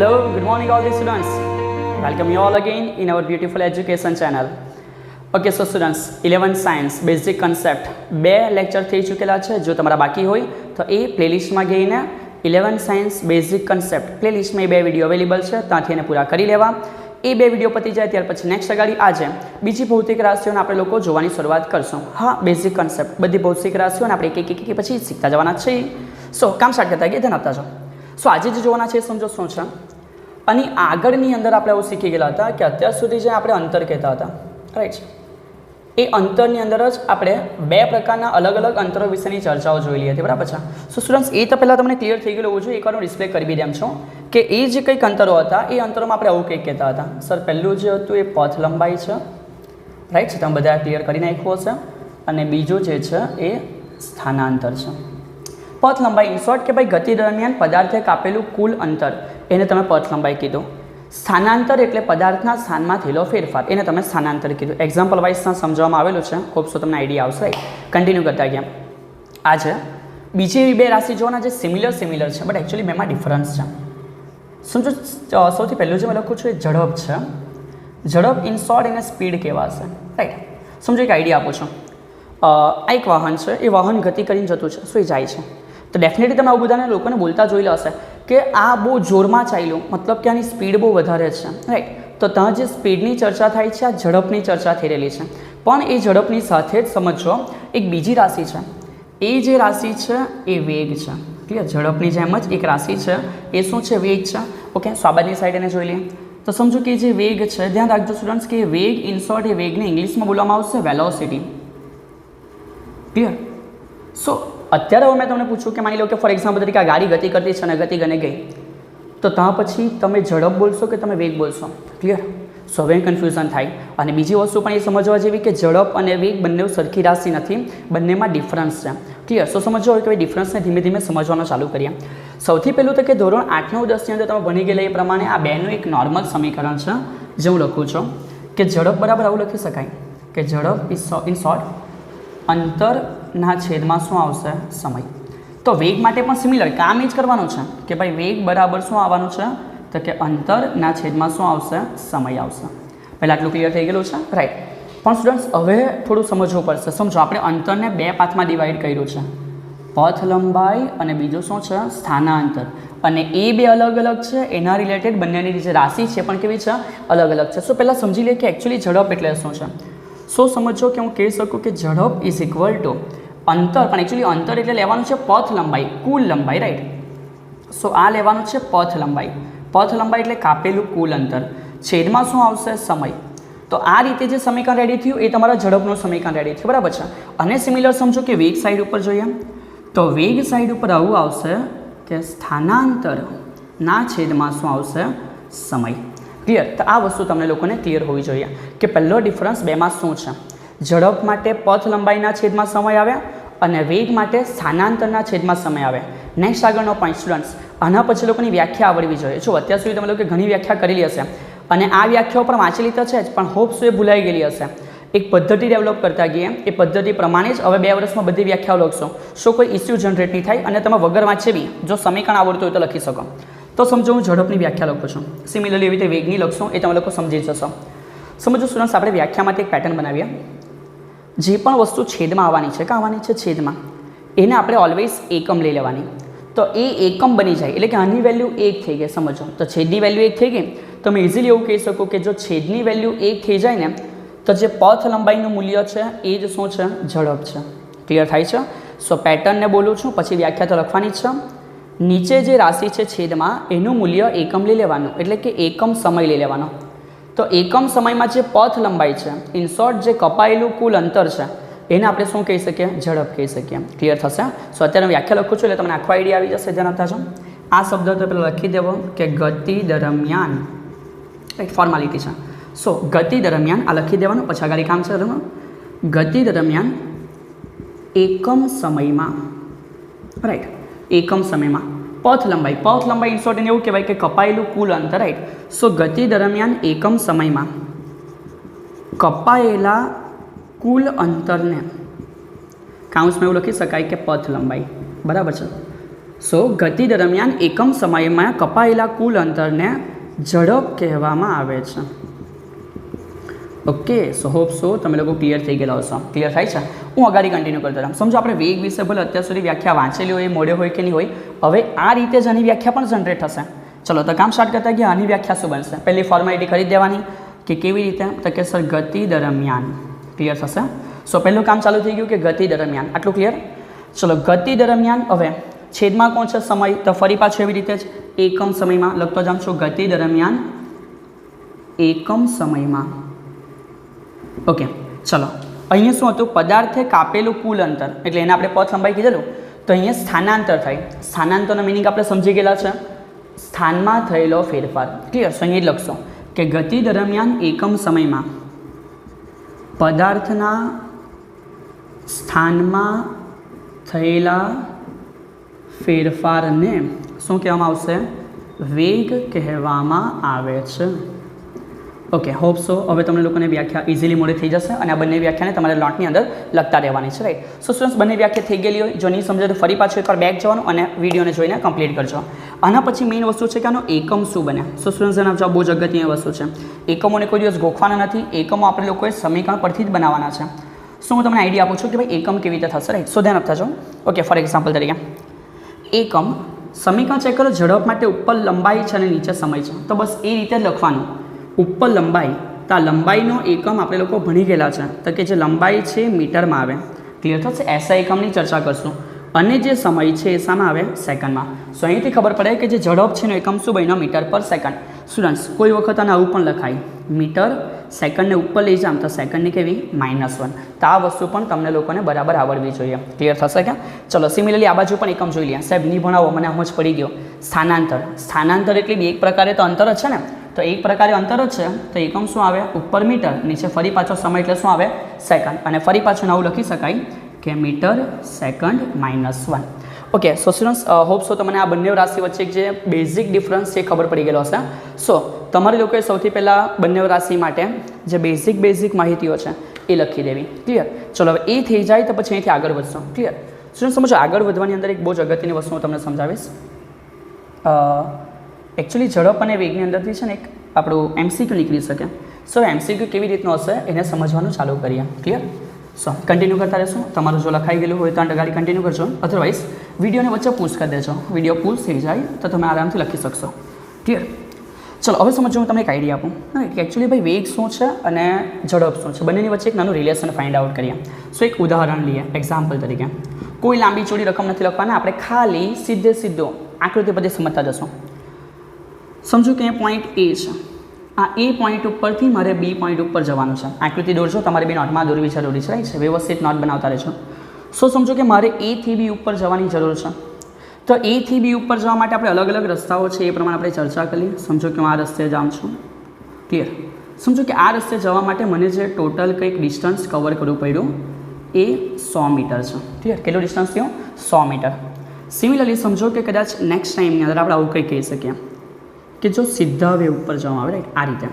Hello, good morning all the students. Welcome you all again in our beautiful education channel. Okay, so students, 11 science basic concept બે lecture થઈ ચૂકેલા છે. જો તમારા બાકી હોય તો એ પ્લેલિસ્ટમાં ગઈને 11 સાયન્સ બેઝિક કન્સેપ્ટ પ્લેલિસ્ટમાં એ બે વિડીયો અવેલેબલ છે, ત્યાંથી એને પૂરા કરી લેવા. એ બે વિડીયો પતી જાય ત્યાર પછી નેક્સ્ટ અગાડી આજે બીજી ભૌતિક રાશિઓને આપણે લોકો જોવાની શરૂઆત કરશું. હા, બેઝિક કન્સેપ્ટ બધી ભૌતિક રાશિઓને આપણે એક એક પછી શીખતા જવાના છે. સો કામ સ્ટાર્ટ કરતા ગયા, ધ્યાન આપતા જાઓ. સો આજે જે જોવાના છે એ સમજો શું છે. અને આગળની અંદર આપણે એવું શીખી ગયેલા હતા કે અત્યાર સુધી જે આપણે અંતર કહેતા હતા, રાઈટ, એ અંતરની અંદર જ આપણે બે પ્રકારના અલગ અલગ અંતરો વિશેની ચર્ચાઓ જોઈ હતી, બરાબર છે. સો સ્ટુડન્ટ્સ, એ તો પહેલાં તમને ક્લિયર થઈ ગયેલું હોવું જોઈએ. એકવાર હું ડિસ્પ્લે કરી દેમ છું કે એ જે કંઈક અંતરો હતા એ અંતરોમાં આપણે આવું કંઈક કહેતા હતા. સર, પહેલું જે હતું એ પથ લંબાઈ છે, રાઈટ છે, તમે બધા ક્લિયર કરી નાખ્યું હશે. અને બીજું જે છે એ સ્થાનાંતર છે. પથ લંબાઈ ઇન શોર્ટ કે ભાઈ ગતિ દરમિયાન પદાર્થે કાપેલું કુલ અંતર, એને તમે પથ લંબાઈ કીધું. સ્થાનાંતર એટલે પદાર્થના સ્થાનમાં થયેલો ફેરફાર, એને તમે સ્થાનાંતર કીધું. એક્ઝામ્પલ વાઇઝ સમજવામાં આવેલું છે, હોપ સો તમને આઈડિયા આવશે. કન્ટિન્યુ કરતા ગયા. આજે બીજી એવી બે રાશિ જોવાના જે સિમિલર છે, બટ એકચ્યુઅલી બેમાં ડિફરન્સ છે. સમજો, સૌથી પહેલું જે મેં લખું છું એ ઝડપ છે. ઝડપ ઇન શોર્ટ એને સ્પીડ કહેવાશે, રાઈટ. સમજો, એક આઈડિયા આપું છું. આ એક વાહન છે, એ વાહન ગતિ કરીને જતું છે, શું એ જાય છે. તો ડેફિનેટલી તમે આવું બધાને લોકોને બોલતા જોયેલા હશે કે આ બહુ જોરમાં ચાલ્યું, મતલબ કે આની સ્પીડ બહુ વધારે છે, રાઈટ. તો ત્યાં જે સ્પીડની ચર્ચા થાય છે, આ ઝડપની ચર્ચા થઈ રહેલી છે. પણ એ ઝડપની સાથે જ સમજો એક બીજી રાશિ છે. એ જે રાશિ છે એ વેગ છે. ક્લિયર? ઝડપની જેમ જ એક રાશિ છે, એ શું છે? વેગ છે. ઓકે, સ્વાબાદની સાઈડ એને જોઈ લઈએ. તો સમજો કે જે વેગ છે, ધ્યાન રાખજો સ્ટુડન્ટ્સ કે વેગ ઇન શોર્ટ એ વેગને ઇંગ્લિશમાં બોલવામાં આવશે વેલોસિટી. ક્લિયર? સો અત્યારે હવે મેં તમને પૂછ્યું કે માની લો કે ફોર એક્ઝામ્પલ તરીકે આ ગાડી ગતિ કરતી છે અને ગતિ ગને ગઈ, તો ત્યાં પછી તમે ઝડપ બોલશો કે તમે વેગ બોલશો? ક્લિયર? સો હવે કન્ફ્યુઝન થાય. અને બીજી વસ્તુ પણ એ સમજવા જેવી કે ઝડપ અને વેગ બંને સરખી રાશિ નથી, બંનેમાં ડિફરન્સ છે. ક્લિયર? સો સમજવો હોય કે ભાઈ ડિફરન્સને ધીમે ધીમે સમજવાનું ચાલુ કરીએ. સૌથી પહેલું તો કે ધોરણ 8, 9, 10ની અંદર તમે ભણી ગયેલા એ પ્રમાણે આ બેનું એક નોર્મલ સમીકરણ છે, જે હું લખું છું કે ઝડપ બરાબર આવું લખી શકાય કે ઝડપ ઇન શોર્ટ અંતરના છેદમાં શું આવશે? સમય. તો વેગ માટે પણ સિમિલર કામ એ જ કરવાનું છે કે ભાઈ વેગ બરાબર શું આવવાનું છે? તો કે અંતરના છેદમાં શું આવશે? સમય આવશે. પહેલાં આટલું ક્લિયર થઈ ગયેલું છે, રાઈટ. પણ સ્ટુડન્ટ્સ, હવે થોડું સમજવું પડશે. સમજો, આપણે અંતરને બે પાથમાં ડિવાઈડ કર્યું છે, પથ લંબાઈ અને બીજું શું છે? સ્થાનાંતર. અને એ બે અલગ અલગ છે, એના રિલેટેડ બંનેની જે રાશિ છે પણ કેવી છે? અલગ અલગ છે. સો પહેલાં સમજી લઈએ કે એકચ્યુઅલી ઝડપ એટલે શું છે. સો સમજો કે હું કહી શકું કે ઝડપ ઇઝ ઇક્વલ ટુ અંતર, પણ એકચ્યુઅલી અંતર એટલે લેવાનું છે પથ લંબાઈ, કુલ લંબાઈ, રાઈટ. સો આ લેવાનું છે પથ લંબાઈ. પથ લંબાઈ એટલે કાપેલું કુલ અંતર, છેદમાં શું આવશે? સમય. તો આ રીતે જે સમીકરણ રેડી થયું એ તમારા ઝડપનું સમીકરણ રેડી થયું, બરાબર છે. અને સિમિલર સમજો કે વેગ સાઈડ ઉપર જોઈએ, તો વેગ સાઈડ ઉપર આવું આવશે કે સ્થાનાંતરના છેદમાં શું આવશે? સમય. ક્લિયર? તો આ વસ્તુ તમને લોકોને ક્લિયર હોવી જોઈએ કે પહેલો ડિફરન્સ બેમાં શું છે. ઝડપ માટે પથ લંબાઈના છેદમાં સમય આવે અને વેગ માટે સ્થાનાંતરના છેદમાં સમય આવે. નેક્સ્ટ આગળનો પોઈન્ટ સ્ટુડન્ટ્સ, આના પછી લોકોની વ્યાખ્યા આવડવી જોઈએ. જો અત્યાર સુધી તમે લોકો ઘણી વ્યાખ્યા કરેલી હશે અને આ વ્યાખ્યાઓ પણ વાંચેલી તો છે જ, પણ હોપ સો એ ભૂલાઈ ગયેલી હશે. એક પદ્ધતિ ડેવલપ કરતા ગઈએ, એ પદ્ધતિ પ્રમાણે જ હવે 2 વર્ષમાં બધી વ્યાખ્યાઓ લખશો. શું કોઈ ઇસ્યુ જનરેટ નહીં થાય અને તમે વગર વાંચે બી જો સમીકરણ આવડતું હોય તો લખી શકો. તો સમજો હું ઝડપની વ્યાખ્યા લખું છું, સિમિલરલી એવી રીતે વેગની લખશું, એ તમે લોકો સમજી જશો. સમજો સ્ટુડન્ટ્સ, આપણે વ્યાખ્યામાંથી એક પેટર્ન બનાવીએ. જે પણ વસ્તુ છેદમાં આવવાની છે, કાં આવવાની છે? છેદમાં. એને આપણે ઓલવેઝ એકમ લઈ લેવાની. તો એ એકમ બની જાય એટલે કે આની વેલ્યુ 1 થઈ ગઈ. સમજો, તો છેદની વેલ્યુ 1 થઈ ગઈ. તો મેં ઇઝીલી એવું કહી શકું કે જો છેદની વેલ્યુ 1 થઈ જાય ને, તો જે પથ લંબાઈનું મૂલ્ય છે એ જ શું છે? ઝડપ છે. ક્લિયર થાય છે? સો પેટર્નને બોલું છું, પછી વ્યાખ્યા તો લખવાની જ છે. નીચે જે રાશિ છે છેદમાં, એનું મૂલ્ય એકમ લઈ લેવાનું, એટલે કે એકમ સમય લઈ લેવાનો. તો એકમ સમયમાં જે પથ લંબાઈ છે, ઇન શોર્ટ જે કપાયેલું કુલ અંતર છે, એને આપણે શું કહી શકીએ? ઝડપ કહી શકીએ. ક્લિયર થશે? સો અત્યારે હું વ્યાખ્યા લખું છું એટલે તમને આખો આઈડિયા આવી જશે. ધ્યાન આપતા છો. આ શબ્દ તો પહેલાં લખી દેવો કે ગતિ દરમિયાન, એક ફોર્માલિટી છે. સો ગતિ દરમિયાન આ લખી દેવાનું, પછી આગળ કામ છે. ગતિ દરમિયાન એકમ સમયમાં, રાઈટ, એકમ સમયમાં પથ લંબાઈ ઇન શોર્ટ એને એવું કહેવાય કે કપાયેલું કુલ અંતર, રાઈટ. સો ગતિ દરમિયાન એકમ સમયમાં કપાયેલા કુલ અંતરને કાઉન્સમાં એવું લખી શકાય કે પથ લંબાઈ, બરાબર છે. સો ગતિ દરમિયાન એકમ સમયમાં કપાયેલા કુલ અંતરને ઝડપ કહેવામાં આવે છે. ઓકે, સો હોપ સો તમે લોકો ક્લિયર થઈ ગયેલા હશો. ક્લિયર થાય છે? હું અગાડી કન્ટિન્યુ કરતો રહું. સમજો આપણે વેગ વિશે ભલે અત્યાર સુધી વ્યાખ્યા વાંચેલી હોય, મોડે હોય કે નહીં હોય, હવે આ રીતે જ આની વ્યાખ્યા પણ જનરેટ થશે. ચલો તો કામ સ્ટાર્ટ કરતા ગયા. આની વ્યાખ્યા શું બનશે? પહેલી ફોર્મેલિટી કરી દેવાની કે કેવી રીતે, તો કે સર ગતિ દરમિયાન. ક્લિયર થશે? સો પહેલું કામ ચાલુ થઈ ગયું કે ગતિ દરમિયાન. આટલું ક્લિયર? ચલો ગતિ દરમિયાન હવે છેદમાં કોણ છે? સમય. તો ફરી પાછું એવી રીતે જ એકમ સમયમાં લખતો જાઉં છું. ગતિ દરમિયાન એકમ સમયમાં. ઓકે, ચલો અહીંયા શું હતું? પદાર્થે કાપેલું કુલ અંતર, એટલે એને આપણે પથ લંબાઈ કીધેલું. તો અહીંયા સ્થાનાંતર થાય. સ્થાનાંતરનો મિનિંગ આપણે સમજી ગયેલા છે, સ્થાનમાં થયેલો ફેરફાર. ક્લિયર? સો અહીંયા જ લખશો કે ગતિ દરમિયાન એકમ સમયમાં પદાર્થના સ્થાનમાં થયેલા ફેરફારને શું કહેવામાં આવશે? વેગ કહેવામાં આવે છે. ઓકે, હોપ સો હવે તમને લોકોને વ્યાખ્યા ઇઝીલી મોડે થઈ જશે અને આ બંને વ્યાખ્યાને તમારે નોટની અંદર લખતા રહેવાની છે. રાઈટ? સો સ્ટુડન્ટ્સ, બંને વ્યાખ્યા થઈ ગયેલી હોય, જો નહીં સમજે તો ફરી પાછું એકવાર બેક જવાનું અને વિડીયોને જોઈને કમ્પ્લીટ કરજો. આના પછી મેઇન વસ્તુ છે કે આનો એકમ શું બને. સો સ્ટુડન્ટ્સ, જણાવજો, બહુ જ અગત્યની વસ્તુ છે. એકમોને કોઈ દિવસ ગોખવાના નથી. એકમો આપણે લોકોએ સમીકરણ પરથી જ બનાવવાના છે. શું હું તમને આઈડિયા આપું છું કે ભાઈ એકમ કેવી રીતે થશે? રાઈટ? સો ધ્યાન આપતા જાઓ. ઓકે, ફોર એક્ઝામ્પલ તરીકે એકમ સમીકરણ ચેક કરો. ઝડપ માટે ઉપર લંબાઈ છે અને નીચે સમય છે. તો બસ એ રીતે જ લખવાનું. ઉપર લંબાઈ, તો આ લંબાઈનો એકમ આપણે લોકો ભણી ગયેલા છે, તો કે જે લંબાઈ છે મીટરમાં આવે. ક્લિયર થશે? એસઆઈ એકમની ચર્ચા કરશું. અને જે સમય છે એ શામાં આવે? સેકન્ડમાં. સો અહીંથી ખબર પડે કે જે ઝડપ છે એનો એકમ શું બન્યો? મીટર પર સેકન્ડ. સ્ટુડન્ટ્સ, કોઈ વખત આને આવું પણ લખાય, મીટર સેકન્ડને ઉપર લઈ જામ તો સેકન્ડની કેવી? -1. તો આ વસ્તુ પણ તમને લોકોને બરાબર આવડવી જોઈએ. ક્લિયર થશે કે? ચલો સિમિલરલી આ બાજુ પણ એકમ જોઈ લઈએ. સાહેબ નહીં ભણાવો, મને સમજ પડી ગયો. સ્થાનાંતર. સ્થાનાંતર એટલે બી એક પ્રકારે તો અંતર જ છે ને, તો એક પ્રકારે અંતર જ છે. તો એકમ શું આવે? ઉપર મીટર, નીચે ફરી પાછો સમય એટલે શું આવે? સેકન્ડ. અને ફરી પાછું નવું લખી શકાય કે મીટર સેકન્ડ -1. ઓકે, સો સ્ટુડન્ટ્સ, હોપ સો તમને આ બંને રાશિ વચ્ચે જે બેઝિક ડિફરન્સ છે ખબર પડી ગયેલો હશે. સો તમારે લોકોએ સૌથી પહેલાં બંને રાશિ માટે જે બેઝિક માહિતીઓ છે એ લખી દેવી. ક્લિયર? ચલો હવે એ થઈ જાય તો પછી અહીંથી આગળ વધશો. ક્લિયર? સ્ટુડન્ટ સમજો, આગળ વધવાની અંદર એક બહુ જ અગત્યની વસ્તુ હું તમને સમજાવીશ. એકચ્યુઅલી ઝડપ અને વેગની અંદરથી છે ને એક આપણું એમસીક્યુ નીકળી શકે. સો એમસીક્યુ કેવી રીતનું હશે એને સમજવાનું ચાલુ કરીએ. ક્લિયર? સો કન્ટિન્યુ કરતા રહેશું. તમારું જો લખાઈ ગયેલું હોય તો ગાડી કન્ટિન્યુ કરજો. અધરવાઇઝ વિડીયોને વચ્ચે પૂછ કરી દેજો. વિડીયો પૂછ થઈ જાય તો તમે આરામથી લખી શકશો. ક્લિયર? ચલો હવે સમજો, હું તમને એક આઈડિયા આપું. રાઈટ? એકચ્યુઅલી ભાઈ વેગ શું છે અને ઝડપ શું છે, બંનેની વચ્ચે એક નાનું રિલેશન ફાઇન્ડ આઉટ કરીએ. સો એક ઉદાહરણ લઈએ એક્ઝામ્પલ તરીકે. કોઈ લાંબી ચોડી રકમ નથી લખવાના, આપણે ખાલી સીધો આકૃતિ બધી સમજતા જશો. સમજો કે પોઈન્ટ એ છે. આ એ પોઈન્ટ ઉપરથી મારે બી પોઈન્ટ ઉપર જવાનું છે. આકૃતિ દોરજો, તમારે બી નોટમાં દોરવી જરૂરી છે. રાઈટ? વ્યવસ્થિત નોટ બનાવતા રહેજો. સો સમજો કે મારે એથી બી ઉપર જવાની જરૂર છે. તો એથી બી ઉપર જવા માટે આપણે અલગ અલગ રસ્તાઓ છે એ પ્રમાણે આપણે ચર્ચા કરીએ. સમજો કે હું આ રસ્તે જાઉં છું. ક્લિયર? સમજો કે આ રસ્તે જવા માટે મને જે ટોટલ કંઈક ડિસ્ટન્સ કવર કરવું પડ્યું એ 100 મીટર છે. ક્લિયર? કેટલું ડિસ્ટન્સ થયું? 100 મીટર. સિમિલરલી સમજો કે કદાચ નેક્સ્ટ ટાઈમની અંદર આપણે આવું કંઈ કહી શકીએ કે જો સીધા વે ઉપર જવામાં આવે, રાઈટ? આ રીતે.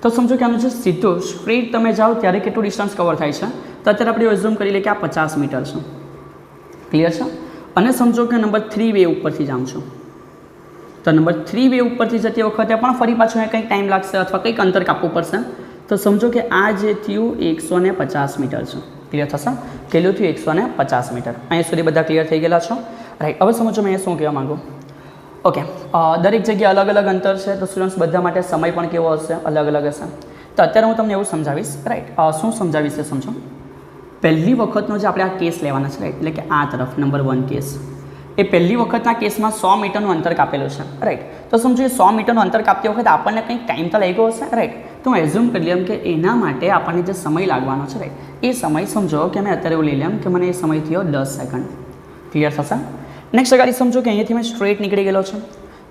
તો સમજો કે આનું જો સીધું સ્ટ્રેટ તમે જાઓ ત્યારે કેટલું ડિસ્ટન્સ કવર થાય છે? તો અત્યારે આપણે એઝ્યુમ કરી લઈએ કે આ 50 મીટર છે. ક્લિયર છે? અને સમજો કે નંબર 3 વે ઉપરથી જાઉં છું. તો નંબર 3 વે ઉપરથી જતી વખતે પણ ફરી પાછું કંઈક ટાઈમ લાગશે અથવા કંઈક અંતર કાપવું પડશે. તો સમજો કે આ જે થયું 150 મીટર છે. ક્લિયર થશે? કેટલું થયું? 150 મીટર. અહીંયા સુધી બધા ક્લિયર થઈ ગયેલા છો? રાઈટ? હવે સમજો મેં શું કહેવા માગું. ઓકે, દરેક જગ્યાએ અલગ અલગ અંતર છે, તો સ્ટુડન્ટ્સ બધા માટે સમય પણ કેવો હશે? અલગ અલગ હશે. તો અત્યારે હું તમને એવું સમજાવીશ. રાઈટ? શું સમજાવીશ એ સમજો. પહેલી વખતનો જે આપણે આ કેસ લેવાના છે, રાઈટ? એટલે કે આ તરફ નંબર 1 કેસ, એ પહેલી વખતના કેસમાં 100 મીટરનું અંતર કાપેલું છે. રાઈટ? તો સમજો એ 100 મીટરનું અંતર કાપતી વખતે આપણને કંઈક ટાઈમ તો લાગ્યો હશે. રાઈટ? તો હું એઝ્યુમ કરી લઉં કે એના માટે આપણને જે સમય લાગવાનો છે, રાઈટ, એ સમય સમજો કે મેં અત્યારે એવું લઈ લઉં કે મને એ સમય થયો 10 સેકન્ડ. ક્લિયર થશે? નેક્સ્ટ ગાડી સમજો કે અહીંયાથી મેં સ્ટ્રેટ નીકળી ગયેલો છે.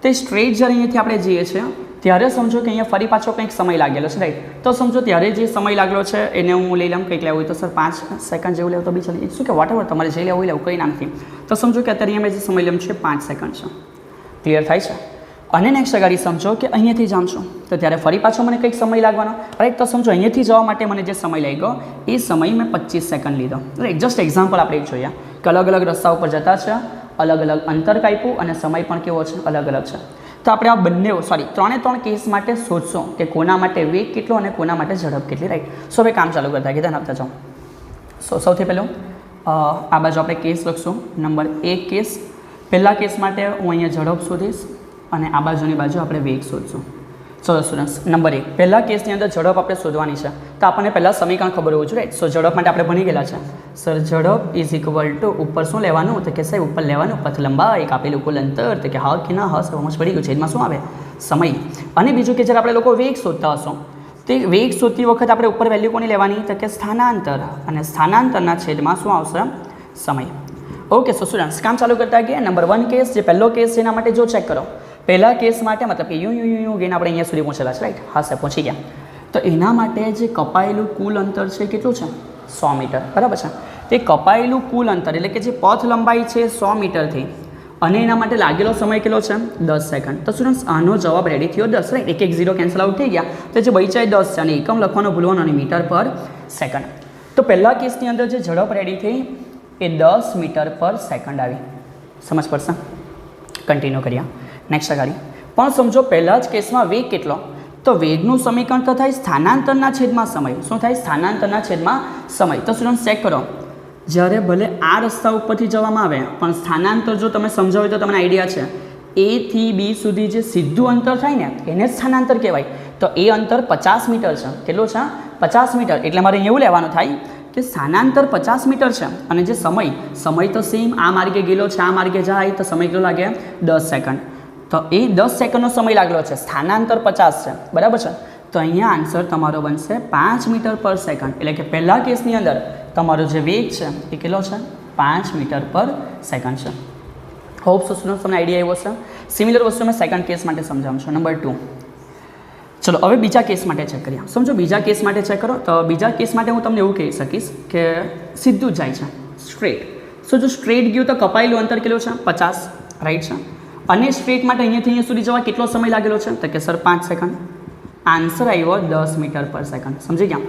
તો સ્ટ્રેટ જ્યારે અહીંયાથી આપણે જઈએ છીએ ત્યારે સમજો કે અહીંયા ફરી પાછો કંઈક સમય લાગેલો છે. રાઈટ? તો સમજો ત્યારે જે સમય લાગેલો છે એને હું લઈ લઉં કંઈક લેવું હોય તો સર 5 સેકન્ડ જેવું લેવું તો બી ચાલે. શું કે વોટ એવર તમારે જે લેવું હોય લેવું, કંઈ નામથી. તો સમજો કે અત્યારે અહીંયા મેં જે સમય લેવું છે 5 સેકન્ડ છે. ક્લિયર થાય છે? અને નેક્સ્ટ ગાડી સમજો કે અહીંયાથી જાઉં છું તો ત્યારે ફરી પાછો મને કંઈક સમય લાગવાનો. રાઈટ? તો સમજો અહીંયાથી જવા માટે મને જે સમય લાગ્યો એ સમય મેં 25 સેકન્ડ લીધો. રાઈટ? જસ્ટ એક્ઝામ્પલ આપણે એક જોઈએ કે અલગ અલગ રસ્તા ઉપર જતા છે અલગ અલગ અંતર કાપ્યું અને સમય પણ કેવો છે, અલગ અલગ છે. તો આપણે આ બંને ત્રણે ત્રણ કેસ માટે શોધશું કે કોના માટે વેગ કેટલો અને કોના માટે ઝડપ કેટલી, રાઈટ. સો હવે કામ ચાલુ કરતા ધ્યાન આપતા જાઓ. સો સૌથી પહેલું આ બાજુ આપણે કેસ લખશું. Number 1 case. પહેલા કેસ માટે હું અહીંયા ઝડપ શોધીશ અને આ બાજુની બાજુ આપણે વેગ શોધશું. ચલો સ્ટુડન્ટ્સ, નંબર 1 પહેલા કેસની અંદર ઝડપ આપણે શોધવાની છે. તો આપણને પહેલાં સમીકરણ ખબર હોવું જોઈએ, રાઈટ. સો ઝડપ માટે આપણે ભણી ગયેલા છે. સર ઝડપ ઇઝ ઇક્વલ ટુ ઉપર શું લેવાનું, તો કે સાહેબ ઉપર લેવાનું પથ લંબાઈ કાપેલું કુલ અંતર, તો કે હા કે ના, હા સમજ પડી ગયું છે. એમાં શું આવે, સમય. અને બીજું કે જ્યારે આપણે લોકો વેગ શોધતા હશો તે વેગ શોધતી વખત આપણે ઉપર વેલ્યુ કોની લેવાની, તો કે સ્થાનાંતર, અને સ્થાનાંતરના છેદમાં શું આવશે, સમય. ઓકે. સો સ્ટુડન્ટ્સ કામ ચાલુ કરતા ગયા. નંબર 1 કેસ, જે પહેલો કેસ છે એના માટે જો ચેક કરો. પહેલા કેસ માટે મતલબ કે યુ ગેન આપણે અહીંયા સુધી પહોંચેલા છે, રાઈટ. હા સર પહોંચી ગયા. તો એના માટે જે કપાયેલું કુલ અંતર છે કેટલું છે, 100 મીટર, બરાબર છે. તે કપાયેલું કુલ અંતર એટલે કે જે પથ લંબાઈ છે 100 મીટરથી, અને એના માટે લાગેલો સમય કેટલો છે, 10 સેકન્ડ. તો સ્ટુડન્ટ્સ આનો જવાબ રેડી થયો 10, રાઈટ. એક 0 કેન્સલ આઉટ થઈ ગયા, તો જે બચ્યા 10 છે અને એકમ લખવાનો ભૂલવાનો અને મીટર પર સેકન્ડ. તો પહેલા કેસની અંદર જે ઝડપ રેડી થઈ એ 10 મીટર પર સેકન્ડ આવી. સમજ પડશે. કન્ટિન્યુ કર્યા. નેક્સ્ટ આગળ પણ સમજો પહેલા જ કેસમાં વેગ કેટલો, તો વેગનું સમીકરણ તો થાય સ્થાનાંતરના છેદમાં સમય. શું થાય, સ્થાનાંતરના છેદમાં સમય. તો સ્ટુડન્ટ ચેક કરો, જ્યારે ભલે આ રસ્તા ઉપરથી જવામાં આવે પણ સ્થાનાંતર જો તમે સમજાવ્યું તો તમને આઈડિયા છે, A થી B સુધી જે સીધું અંતર થાય ને એને જ સ્થાનાંતર કહેવાય. તો એ અંતર 50 મીટર છે. કેટલું છે, 50 મીટર. એટલે મારે એવું લેવાનું થાય કે સ્થાનાંતર 50 મીટર છે અને જે સમય તો સેમ, આ માર્ગે ગયેલો છે, આ માર્ગે જાય તો સમય કેટલો લાગે, 10 સેકન્ડ. તો એ 10 સેકન્ડનો સમય લાગેલો છે, સ્થાનાંતર 50 છે, બરાબર છે. તો અહીંયા આન્સર તમારો બનશે 5 મીટર પર સેકન્ડ. એટલે કે પહેલા કેસની અંદર તમારો જે વેગ છે એ કેટલો છે, 5 મીટર પર સેકન્ડ છે. હોપ સો સ્ટુડન્ટ્સ તમને આઈડિયા આવ્યો છે. સિમિલર વસ્તુ મેં સેકન્ડ કેસ માટે સમજાવું છું. નંબર 2. ચલો હવે બીજા કેસ માટે ચેક કરીએ. સમજો બીજા કેસ માટે ચેક કરો. તો બીજા કેસ માટે હું તમને એવું કહી શકીશ કે સીધું જ જાય છે, સ્ટ્રેટ. સો જો સ્ટ્રેટ ગયું તો કપાયેલું અંતર કેટલું છે, 50, રાઈટ છે. અને સ્ટ્રેટ માટે અહીંયાથી અહીંયા સુધી જવા કેટલો સમય લાગેલો છે, તો કે સર 5 સેકન્ડ. આન્સર આવ્યો 10 મીટર પર સેકન્ડ. સમજી ગયા.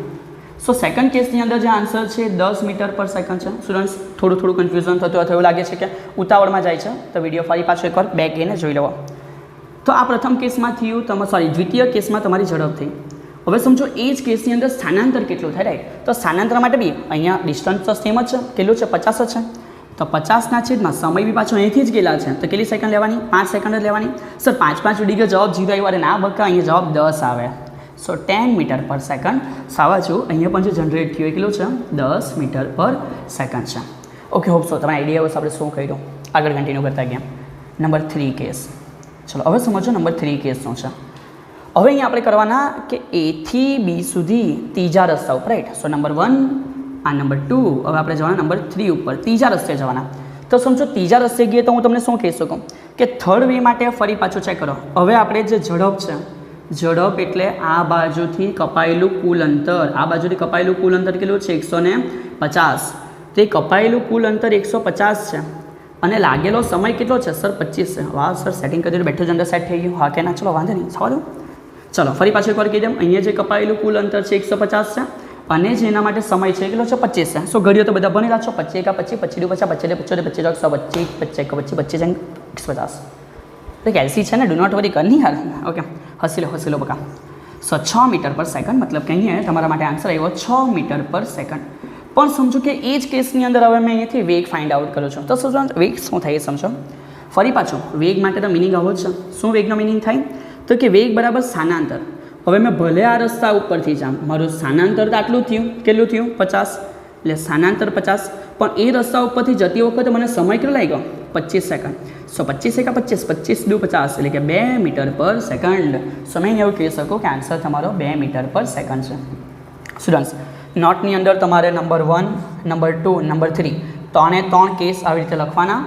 સો સેકન્ડ કેસની અંદર જે આન્સર છે 10 મીટર પર સેકન્ડ છે. સ્ટુડન્ટ્સ થોડું કન્ફ્યુઝન થતું અથવા એવું લાગે છે કે ઉતાવળમાં જાય છે, તો વિડીયો ફરી પાછો એકવાર બેક ગઈને જોઈ લેવો. તો આ પ્રથમ કેસમાં થયું દ્વિતીય કેસમાં તમારી ઝડપ થઈ. હવે સમજો એ જ કેસની અંદર સ્થાનાંતર કેટલું થાય, રાઈટ. તો સ્થાનાંતર માટે બી અહીંયા ડિસ્ટન્સ તો સેમ જ છે, કેટલું છે, 50 છે. તો 50ના છેદમાં સમય બી પાછો અહીંથી જ ગયેલા છે, તો કેટલી સેકન્ડ લેવાની, 5 સેકન્ડ જ લેવાની. સર 5 ઉડી ગયો, જવાબ 0 આવ્યો. ના બકા, અહીંયા જવાબ 10 આવે. સો 10 મીટર પર સેકન્ડ. સાવાચું અહીંયા પણ જે જનરેટ થયું એ કેટલું છે, 10 મીટર પર સેકન્ડ છે. ઓકે. હોપ સો તમને આઈડિયા આવ્યો આપણે શું કર્યું. આગળ કન્ટિન્યુ કરતા ગયા. Number 3 case. ચલો હવે સમજો નંબર 3 કેસ શું છે. હવે અહીંયા આપણે કરવાના કે A થી B સુધી ત્રીજા રસ્તા ઉપર, રાઈટ. સો નંબર 1 આ નંબર 2. હવે આપણે જવાના નંબર 3 ઉપર, ત્રીજા રસ્તે જવાના. તો સમજો ત્રીજા રસ્તે ગઈએ તો હું તમને શું કહી શકું કે થર્ડ વે માટે ફરી પાછું ચેક કરો. હવે આપણે જે ઝડપ છે, ઝડપ એટલે આ બાજુથી કપાયેલું કુલ અંતર, આ બાજુથી કપાયેલું કુલ અંતર કેટલું છે, 150. તે કપાયેલું કુલ અંતર 150 છે અને લાગેલો સમય કેટલો છે, સર 25 છે. વાહ સર, સેટિંગ કરી બેઠું જ અંદર સેટ થઈ ગયું. હા કે ના, ચલો વાંધો નહીં, સવાલ. ચલો ફરી પાછું એકવાર કહી દઉં. અહીંયા જે કપાયેલું કુલ અંતર છે 150 છે અને જે એના માટે સમય છે કેટલો છે, 25 છે. સો ઘડીઓ તો બધા ભણેલા છો, 25 × 25, 25 × 50, 25 × 25, 125, 25 × 150. તો કેલ્સી છે ને, ડુ નોટ વરી કર નહીં યાર. ઓકે, હસી લો બકા. સો 6 મીટર પર સેકન્ડ, મતલબ કે અહીંયા તમારા માટે આન્સર આવ્યો 6 મીટર પર સેકન્ડ. પણ સમજો કે એ જ કેસની અંદર હવે મેં અહીંયાથી વેગ ફાઇન્ડ આઉટ કરું છું. તો શું વેગ શું થાય એ સમજો. ફરી પાછું વેગ માટે તો મિનિંગ આવો જ છે. શું વેગનો મિનિંગ થાય, તો કે વેગ બરાબર સ્થાનાંતર. હવે મેં ભલે આ રસ્તા ઉપરથી જામ, મારું સ્થાનાંતર તો આટલું થયું, કેટલું થયું, 50. એટલે સ્થાનાંતર 50, પણ એ રસ્તા ઉપરથી જતી વખતે મને સમય કેટલો લાગ્યો, 25 સેકન્ડ. સો 25 × 25, 25 × 50 એટલે કે 2 મીટર પર સેકન્ડ. સો મેં એવું કહી શકું કે આન્સર તમારો 2 મીટર પર સેકન્ડ છે. સ્ટુડન્ટ્સ નોટની અંદર તમારે નંબર 1, નંબર 2, નંબર 3 3 કેસ આવી રીતે લખવાના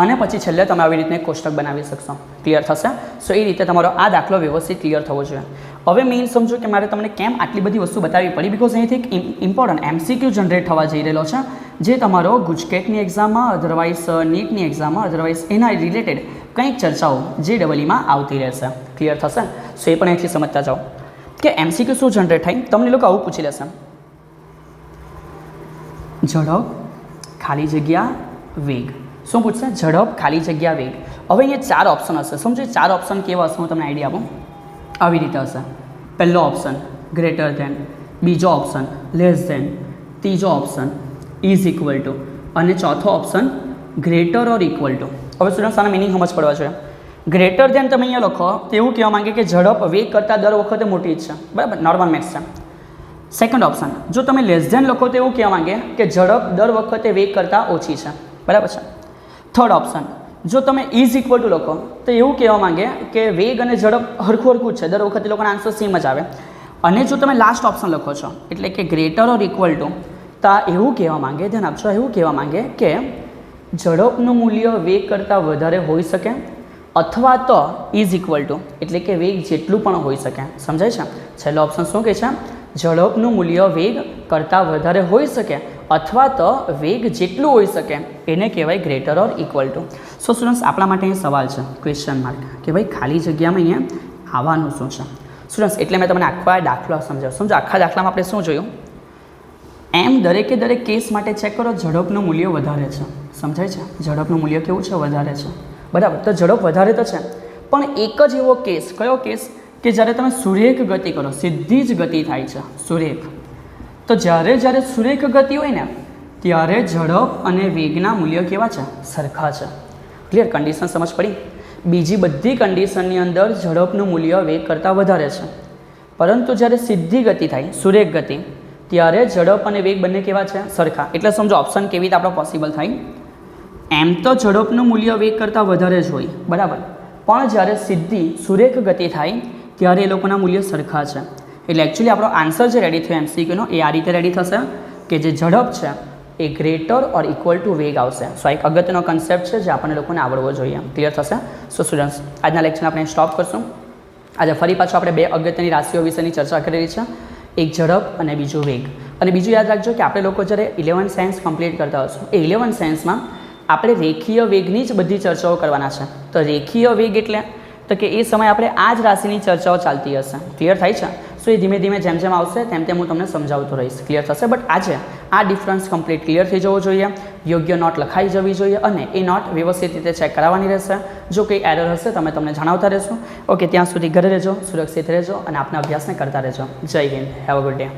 અને પછી છેલ્લે તમે આવી રીતે કોષ્ટક બનાવી શકશો. ક્લિયર થશે. સો એ રીતે તમારો આ દાખલો વ્યવસ્થિત ક્લિયર થવો જોઈએ. હવે મેઇન સમજો કે મારે તમને કેમ આટલી બધી વસ્તુ બતાવવી પડી, બિકોઝ અહીંથી એક ઇમ્પોર્ટન્ટ MCQ જનરેટ થવા જઈ રહેલો છે, જે તમારો ગુજકેટની એક્ઝામમાં, અધરવાઇઝ નીટની એક્ઝામમાં, અધરવાઇઝ એના રિલેટેડ કંઈક ચર્ચાઓ JEEમાં આવતી રહેશે. ક્લિયર થશે. સો એ પણ અહીંથી સમજતા જાઓ કે MCQ શું જનરેટ થાય. તમને લોકો આવું પૂછી લેશે, ઝડપ ખાલી જગ્યા વેગ, શું પૂછશે? ઝડપ, ખાલી જગ્યા, વેગ. હવે અહીંયા 4 ઓપ્શન હશે. સમજો 4 ઓપ્શન કેવા હશે હું તમને આઈડિયા આપું. આવી રીતે હશે. પહેલો ઓપ્શન ગ્રેટર ધેન, બીજો ઓપ્શન લેસ ધેન, ત્રીજો ઓપ્શન ઇઝ ઇક્વલ ટુ અને ચોથો option greater or equal to. હવે સ્ટુડન્ટ્સ આના મિનિંગ સમજ પડવા જોઈએ. ગ્રેટર ધેન તમે અહીંયા લખો તો એવું કહેવા માંગે કે ઝડપ વેગ કરતાં દર વખતે મોટી જ છે, બરાબર, નોર્મલ મેથ્સ છે. સેકન્ડ ઓપ્શન જો તમે લેસ ધેન લખો તો એવું કહેવા માંગે કે ઝડપ દર વખતે વેગ કરતાં ઓછી છે, બરાબર છે. થર્ડ ઓપ્શન જો તમે ઇઝ ઇક્વલ ટુ લખો તો એવું કહેવા માંગે કે વેગ અને ઝડપ હરખું જ છે, દર વખતે લોકોના આન્સર સેમ જ આવે. અને જો તમે લાસ્ટ ઓપ્શન લખો છો એટલે કે ગ્રેટર ઓર ઇક્વલ ટુ, તો એવું કહેવા માંગે, ધ્યાન આપજો, એવું કહેવા માંગે કે ઝડપનું મૂલ્ય વેગ કરતાં વધારે હોઈ શકે અથવા તો ઇઝ ઇક્વલ ટુ એટલે કે વેગ જેટલું પણ હોઈ શકે. સમજાય છે? છેલ્લો ઓપ્શન શું કહે છે? ઝડપનું મૂલ્ય વેગ કરતાં વધારે હોઈ શકે અથવા તો વેગ જેટલું હોઈ શકે એને કહેવાય greater or equal to. So students આપણા માટે અહીં સવાલ છે, ક્વેશ્ચન માર્ક, કે ભાઈ ખાલી જગ્યામાં અહીંયા આવવાનું શું છે? સ્ટુડન્ટ્સ એટલે મેં તમને આખો આ દાખલો સમજાવ્યો. સમજો આખા દાખલામાં આપણે શું જોયું? એમ દરેકે દરેક કેસ માટે ચેક કરો, ઝડપનું મૂલ્ય વધારે છે. સમજાય છે? ઝડપનું મૂલ્ય કેવું છે? વધારે છે, બરાબર. તો ઝડપ વધારે તો છે, પણ એક જ એવો કેસ, કયો કેસ? કે જ્યારે તમે સુરેખ ગતિ કરો, સીધી જ ગતિ થાય છે, સુરેખ. તો જ્યારે સુરેખ ગતિ હોય ને ત્યારે ઝડપ અને વેગના મૂલ્ય કેવા છે? સરખા છે. ક્લિયર? કન્ડિશન સમજ પડી? બીજી બધી કન્ડિશનની અંદર ઝડપનું મૂલ્ય વેગ કરતાં વધારે છે, પરંતુ જ્યારે સીધી ગતિ થાય, સુરેખ ગતિ, ત્યારે ઝડપ અને વેગ બંને કેવા છે? સરખા. એટલે સમજો ઓપ્શન કેવી રીતે આપણો પોસિબલ થાય? એમ તો ઝડપનું મૂલ્ય વેગ કરતાં વધારે જ હોય, બરાબર, પણ જ્યારે સીધી સુરેખ ગતિ થાય ત્યારે એ લોકોના મૂલ્ય સરખા છે. એટલે એકચ્યુઅલી આપણો આન્સર જે રેડી થયો એમસીક્યુનો એ આ રીતે રેડી થશે કે જે ઝડપ છે એ ગ્રેટર ઓર ઇક્વલ ટુ વેગ આવશે. સો એક અગત્યનો કન્સેપ્ટ છે જે આપણને લોકોને આવડવો જોઈએ. ક્લિયર થશે? સો સ્ટુડન્ટ્સ આજના લેક્ચર આપણે સ્ટોપ કરશું. આજે ફરી પાછું આપણે 2 અગત્યની રાશિઓ વિશેની ચર્ચા કરેલી છે, એક ઝડપ અને બીજું વેગ. અને બીજું યાદ રાખજો કે આપણે લોકો જ્યારે 11 સાયન્સ કમ્પ્લીટ કરતા હશું એ 11 સાયન્સમાં આપણે રેખીય વેગની જ બધી ચર્ચાઓ કરવાના છે. તો રેખીય વેગ એટલે તો કે એ સમયે આપણે આ જ રાશિની ચર્ચાઓ ચાલતી હશે. ક્લિયર થાય છે? સો એ ધીમે ધીમે જેમ જેમ આવશે તેમ તેમ હું તમને સમજાવતો રહીશ. ક્લિયર થશે? બટ આજે આ ડિફરન્સ કમ્પ્લીટ ક્લિયર થઈ જવો જોઈએ, યોગ્ય નોટ લખાઈ જવી જોઈએ અને એ નોટ વ્યવસ્થિત રીતે ચેક કરાવવાની રહેશે. જો કંઈ એરર હશે તમે તમને જણાવતા રહેશો. ઓકે, ત્યાં સુધી ઘરે રહેજો, સુરક્ષિત રહેજો અને આપના અભ્યાસને કરતા રહેજો. જય Hind. Have a good day.